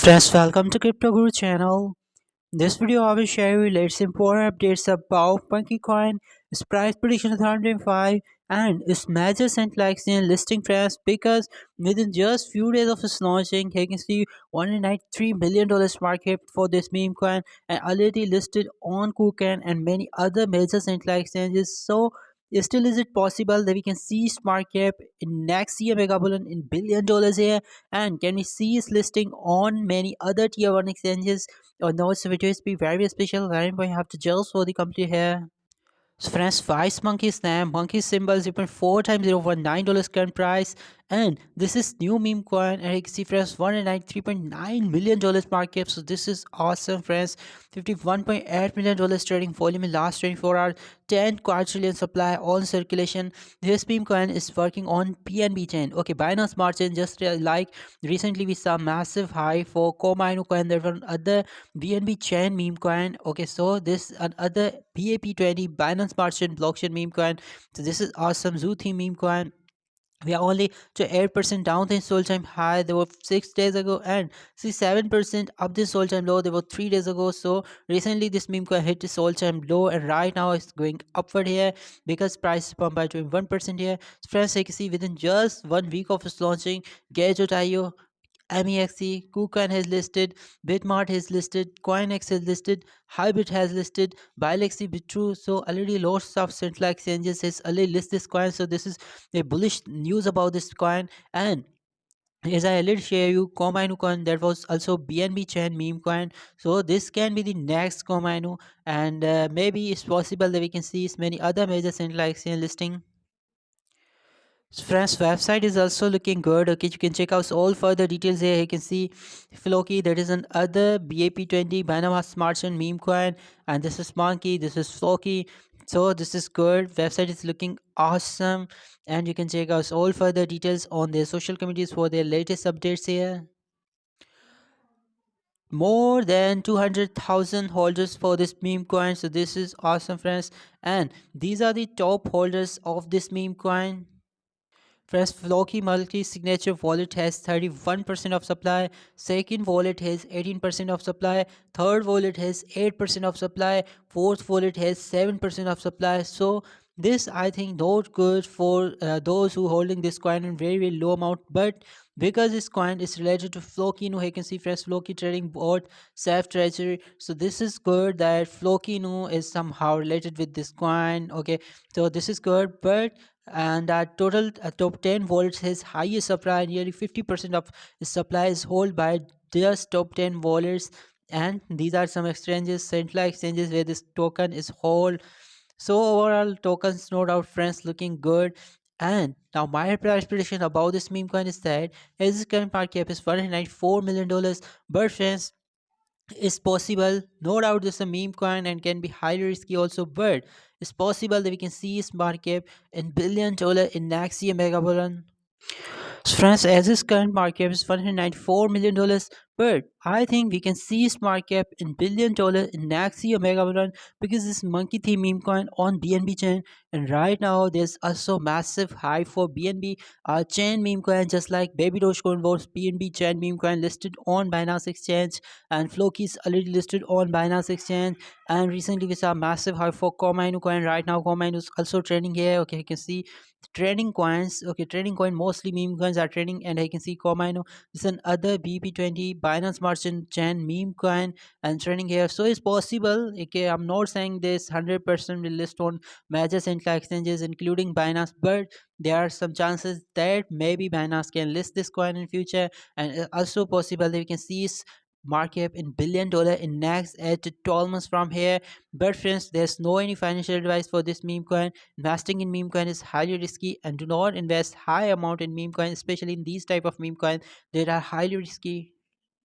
Friends, welcome to Crypto Guru channel. This video I will share you latest important updates about Monkey Coin, its price prediction 2025 and its major central exchange listing price because within just few days of its launching, you can see $193 million market for this meme coin and already listed on KuCoin and many other major central exchanges. So still is it possible that we can see its market in next year mega bullion in $1 billion here, and can we see its listing on many other tier 1 exchanges? Oh no, it's video is be very special. Wherein we have to just for the complete here. So friends, Vice Monkey's name, Monkey symbol 0.4 times $0.9 current price, and this is new meme coin, and you can see friends $193.9 million market. So this is awesome friends. $51.8 million trading volume in last 24 hours, 10 quadrillion supply on circulation. This meme coin is working on PNB chain. Okay, Binance Smart Chain, just like recently we saw massive high for Komainu coin. There were other BNB chain meme coin. Okay, so this another BAP20 Binance Smart Chain blockchain meme coin. So this is awesome. Zoo theme meme coin. We are only to 8% down the soul time high. They were 6 days ago, and see 7% up the soul time low. They were 3 days ago. So recently this meme coin hit the soul time low, and right now it's going upward here because price is pumped by 21% here. So friends, you can see within just 1 week of its launching, Gauge.io, MEXC, KuCoin has listed, Bitmart has listed, CoinX has listed, Hybrid has listed, Bilexi, Bitrue. So already lots of central exchanges has already list this coin. So this is a bullish news about this coin. And as I already share you, Komainu coin that was also BNB chain meme coin. So this can be the next Komainu, and maybe it's possible that we can see many other major central exchange listing. So friends, website is also looking good. Okay, you can check out all further details here. You can see Floki, that is another BAP20 Binance Smart Chain meme coin, and this is Monkey, this is Floki. So this is good. Website is looking awesome, and you can check out all further details on their social communities for their latest updates here. More than 200,000 holders for this meme coin. So this is awesome friends, and these are the top holders of this meme coin. First, Floki multi-signature wallet has 31% of supply. Second wallet has 18% of supply. Third wallet has 8% of supply. Fourth wallet has 7% of supply. So this I think not good for those who holding this coin in very low amount. But because this coin is related to Floki, you can see fresh Floki trading bot self treasury. So this is good that Floki is somehow related with this coin. Okay, so this is good, but and total top 10 wallets has highest supply. Nearly 50% of the supply is held by just top 10 wallets, and these are some exchanges, central exchanges, where this token is held. So overall tokens no doubt friends looking good. And now my price prediction about this meme coin is that its current market cap is $194 million, but friends, it's possible, no doubt this is a meme coin and can be highly risky also, but it's possible that we can see its market in $1 billion in next year mega bullion. So friends, as its current market cap is $194 million, but I think we can see its market cap in $1 billion in next year mega bullion because this monkey theme meme coin on BNB chain, and right now there's also massive hype for BNB chain meme coin, just like Baby Dogecoin was BNB chain meme coin listed on Binance Exchange, and Floki is already listed on Binance Exchange. And recently we saw massive hype for Komainu coin. Right now Komainu is also trending here. Okay, you can see trading coins. Okay, trading coin mostly meme coins are trading, and I can see Comaino. This is another BP20 Binance Smart Chain meme coin and trading here. So it's possible. Okay, I'm not saying this 100% will list on major central exchanges including Binance, but there are some chances that maybe Binance can list this coin in future, and also possible that we can see market in $1 billion in next at 12 months from here. But friends, there's no any financial advice for this meme coin. Investing in meme coin is highly risky, and do not invest high amount in meme coin, especially in these type of meme coin that are highly risky.